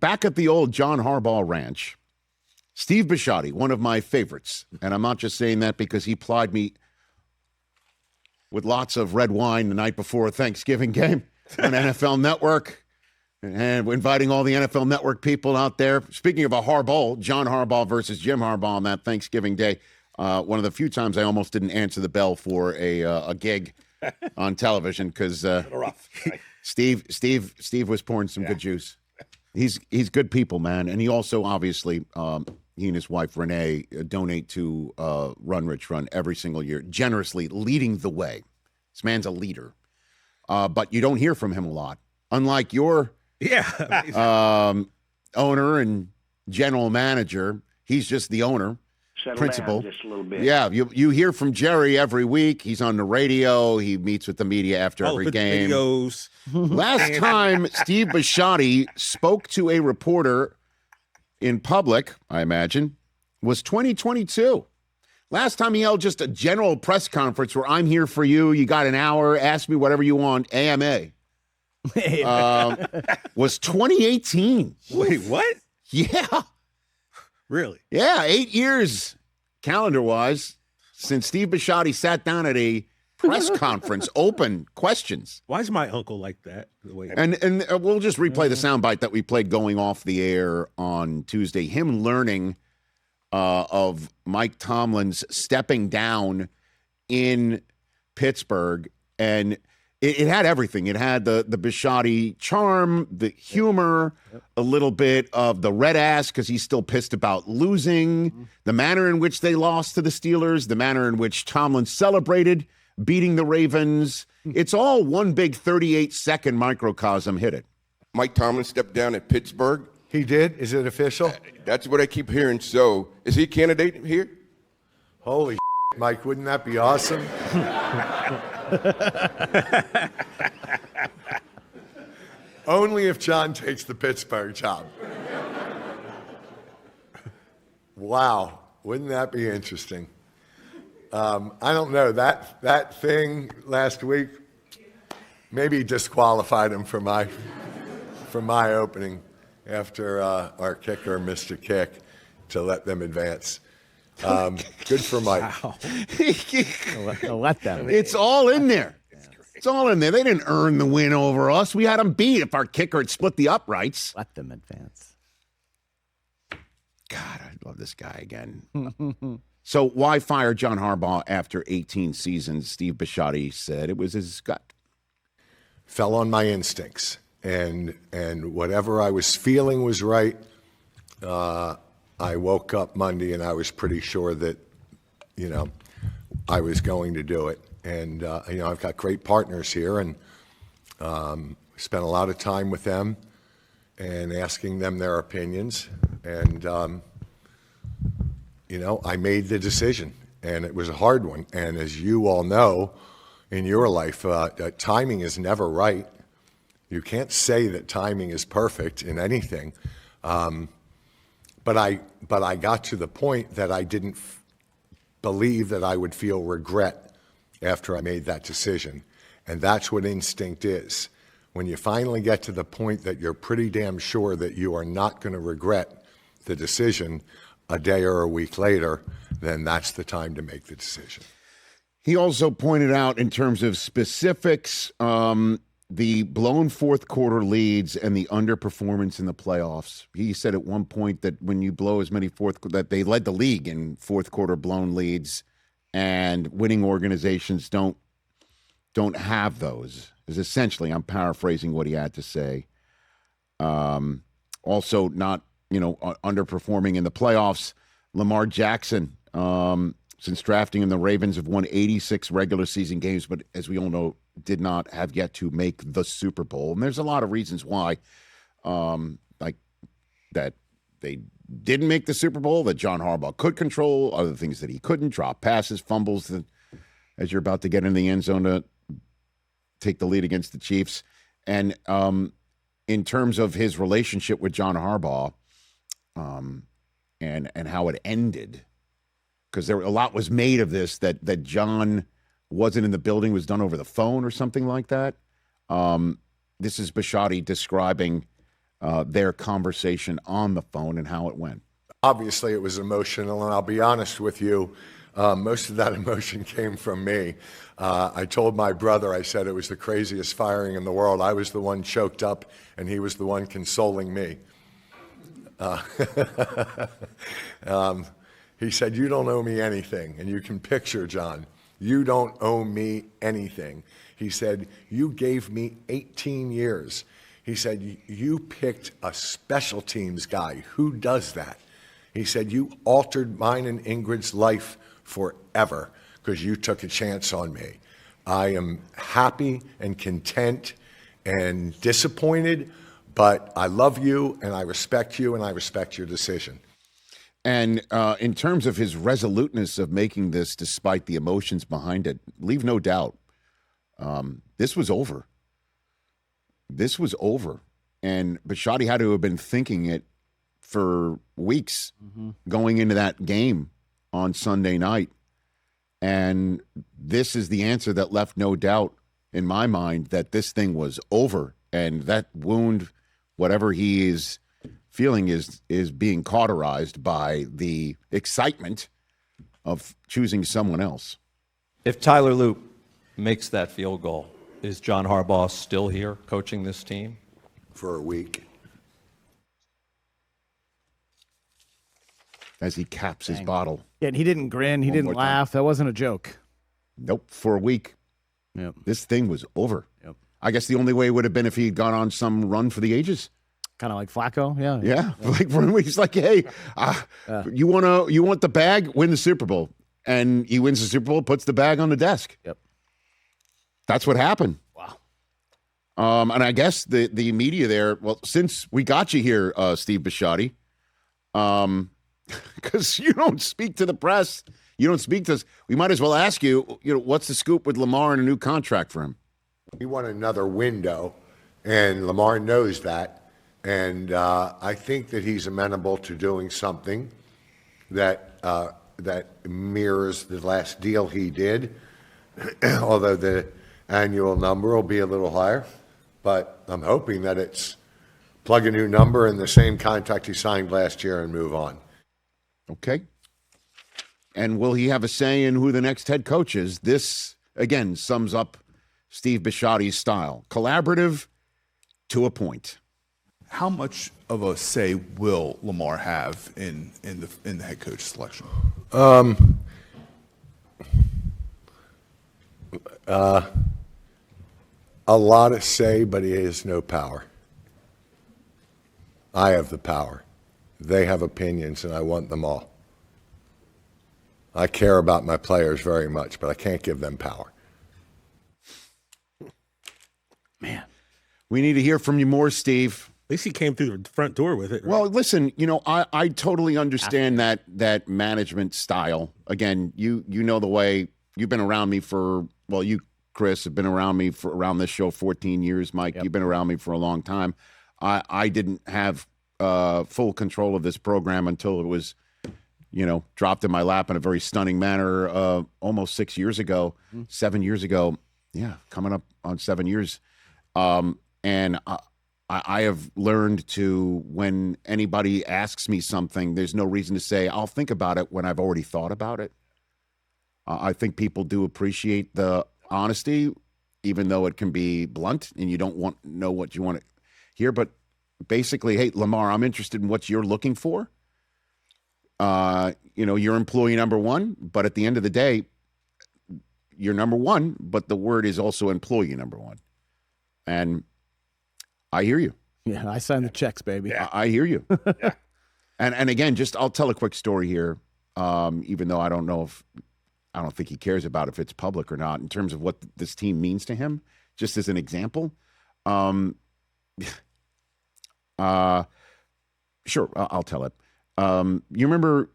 back at the old John Harbaugh Ranch, Steve Bisciotti, one of my favorites, and I'm not just saying that because he plied me with lots of red wine the night before a Thanksgiving game on NFL Network, and inviting all the NFL Network people out there. Speaking of a Harbaugh, John Harbaugh versus Jim Harbaugh on that Thanksgiving day, one of the few times I almost didn't answer the bell for a gig on television because Steve was pouring some good juice. He's good people, man, and he also obviously he and his wife Renee donate to Run Rich Run every single year, generously leading the way. This man's a leader, but you don't hear from him a lot. Unlike your owner and general manager, he's just the owner. Principal. Just a little bit. Yeah, you hear from Jerry every week. He's on the radio. He meets with the media after every game. Videos. Last time Steve Bisciotti spoke to a reporter in public, I imagine, was 2022. Last time he held just a general press conference where I'm here for you. You got an hour. Ask me whatever you want. AMA. Was 2018. Wait, what? Yeah. Really? Yeah, 8 years, calendar-wise, since Steve Bisciotti sat down at a press conference, open questions. Why is my uncle like that? And we'll just replay the soundbite that we played going off the air on Tuesday. Him learning of Mike Tomlin's stepping down in Pittsburgh, and it had everything. It had the Bisciotti charm, the humor, a little bit of the red ass because he's still pissed about losing, the manner in which they lost to the Steelers, the manner in which Tomlin celebrated beating the Ravens. It's all one big 38-second microcosm. Hit it. Mike Tomlin stepped down at Pittsburgh. He did? Is it official? That's what I keep hearing. So is he a candidate here? Holy Mike, wouldn't that be awesome? Only if John takes the Pittsburgh job. Wow, wouldn't that be interesting? I don't know, that thing last week maybe disqualified him for my opening after our kicker missed a kick to let them advance. Good for Mike. Wow. Let them. It's all in there. It's all in there. They didn't earn the win over us. We had them beat if our kicker had split the uprights. Let them advance. God, I love this guy again. So why fire John Harbaugh after 18 seasons? Steve Bisciotti said it was his gut. Fell on my instincts, and whatever I was feeling was right. I woke up Monday and I was pretty sure that, I was going to do it. And, I've got great partners here and spent a lot of time with them and asking them their opinions. And, I made the decision, and it was a hard one. And as you all know, in your life, timing is never right. You can't say that timing is perfect in anything. But I got to the point that I didn't believe that I would feel regret after I made that decision. And that's what instinct is. When you finally get to the point that you're pretty damn sure that you are not going to regret the decision a day or a week later, then that's the time to make the decision. He also pointed out in terms of specifics, the blown fourth quarter leads and the underperformance in the playoffs. He said at one point that when you blow as many that they led the league in fourth quarter blown leads, and winning organizations don't have those. Is essentially, I'm paraphrasing what he had to say. Also, not underperforming in the playoffs. Lamar Jackson, since drafting him, the Ravens have won 86 regular season games, but as we all know, did not have yet to make the Super Bowl. And there's a lot of reasons why, like that they didn't make the Super Bowl, that John Harbaugh could control, other things that he couldn't, drop passes, fumbles, as you're about to get in the end zone to take the lead against the Chiefs. And in terms of his relationship with John Harbaugh and how it ended, because a lot was made of this, that John wasn't in the building, was done over the phone or something like that. This is Bisciotti describing their conversation on the phone and how it went. Obviously, it was emotional, and I'll be honest with you, most of that emotion came from me. I told my brother, I said it was the craziest firing in the world. I was the one choked up, and he was the one consoling me. He said, "You don't owe me anything." And you can picture, John, you don't owe me anything. He said, "You gave me 18 years. He said, "You picked a special teams guy. Who does that?" He said, "You altered mine and Ingrid's life forever because you took a chance on me." I am happy and content and disappointed, but I love you and I respect you and I respect your decision. And in terms of his resoluteness of making this, despite the emotions behind it, leave no doubt, this was over. This was over. And Bisciotti had to have been thinking it for weeks going into that game on Sunday night. And this is the answer that left no doubt in my mind that this thing was over. And that wound, whatever he is feeling, is being cauterized by the excitement of choosing someone else. If Tyler Loop makes that field goal, is John Harbaugh still here coaching this team? For a week. As he caps his bottle. Yeah, and he didn't grin. He didn't laugh. That wasn't a joke. Nope, for a week. Yep. This thing was over. Yep. I guess the only way would have been if he'd gone on some run for the ages. Kind of like Flacco, yeah. Yeah, like when he's like, "Hey, you want the bag? Win the Super Bowl," and he wins the Super Bowl, puts the bag on the desk. Yep. That's what happened. Wow. And I guess the media there. Well, since we got you here, Steve Bisciotti, because you don't speak to the press, you don't speak to us. We might as well ask you. What's the scoop with Lamar and a new contract for him? We want another window, and Lamar knows that. And I think that he's amenable to doing something that mirrors the last deal he did, although the annual number will be a little higher. But I'm hoping that it's plug a new number in the same contract he signed last year and move on. Okay. And will he have a say in who the next head coach is? This, again, sums up Steve Bisciotti's style. Collaborative to a point. How much of a say will Lamar have in the head coach selection? A lot of say, but he has no power. I have the power. They have opinions, and I want them all. I care about my players very much, but I can't give them power. Man, we need to hear from you more, Steve. At least he came through the front door with it. Right? Well, listen, I totally understand that management style. Again, you know the way you've been around me for, well, you, Chris, have been around me for around this show 14 years. Mike, You've been around me for a long time. I didn't have full control of this program until it was, dropped in my lap in a very stunning manner almost 6 years ago, 7 years ago. Yeah, coming up on 7 years. And I have learned to, when anybody asks me something, there's no reason to say, I'll think about it when I've already thought about it. I think people do appreciate the honesty, even though it can be blunt and you don't know what you want to hear. But basically, hey, Lamar, I'm interested in what you're looking for. You're employee number one, but at the end of the day, you're number one, but the word is also employee number one. And I hear you. Yeah, I signed the checks, baby. Yeah. I hear you. Yeah. And again, I'll tell a quick story here, even though I don't think he cares about if it's public or not, in terms of what this team means to him, just as an example. Sure, I'll tell it. You remember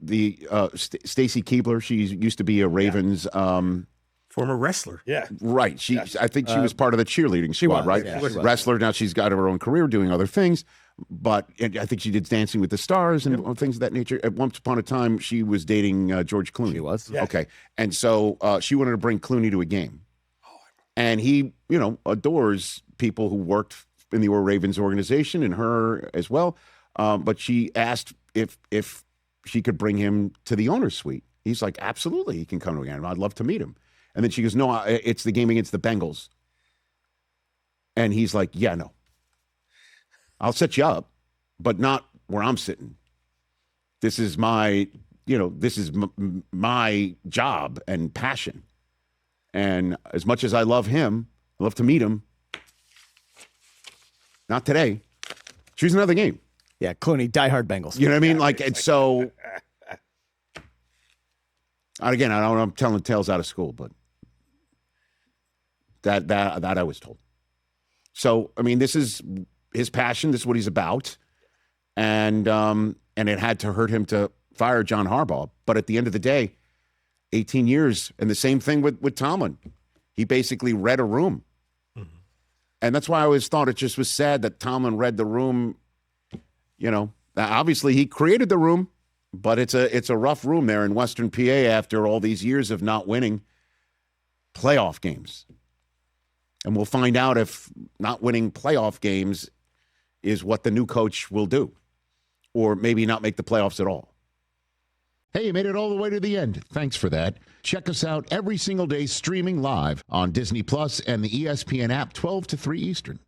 the Stacy Keebler? She used to be a Ravens former wrestler. Yeah. Right. I think she was part of the cheerleading squad, right? Yeah, wrestler. Now she's got her own career doing other things, but I think she did Dancing with the Stars and things of that nature. At once upon a time, she was dating George Clooney. She was. Yeah. Okay. And so she wanted to bring Clooney to a game. And he, adores people who worked in the Ravens organization and her as well. But she asked if she could bring him to the owner's suite. He's like, absolutely, he can come again. I'd love to meet him. And then she goes, no, it's the game against the Bengals. And he's like, yeah, no. I'll set you up, but not where I'm sitting. This is my, my job and passion. And as much as I love him, I love to meet him. Not today. Choose another game. Yeah, Clooney, diehard Bengals. You know what I mean? Like, and so, and again, I'm telling tales out of school, but that I was told. So, I mean, this is his passion. This is what he's about. And it had to hurt him to fire John Harbaugh. But at the end of the day, 18 years, and the same thing with Tomlin. He basically read a room. Mm-hmm. And that's why I always thought it just was sad that Tomlin read the room. Obviously he created the room, but it's a rough room there in Western PA after all these years of not winning playoff games. And we'll find out if not winning playoff games is what the new coach will do, or maybe not make the playoffs at all. Hey, you made it all the way to the end. Thanks for that. Check us out every single day streaming live on Disney Plus and the ESPN app 12 to 3 Eastern.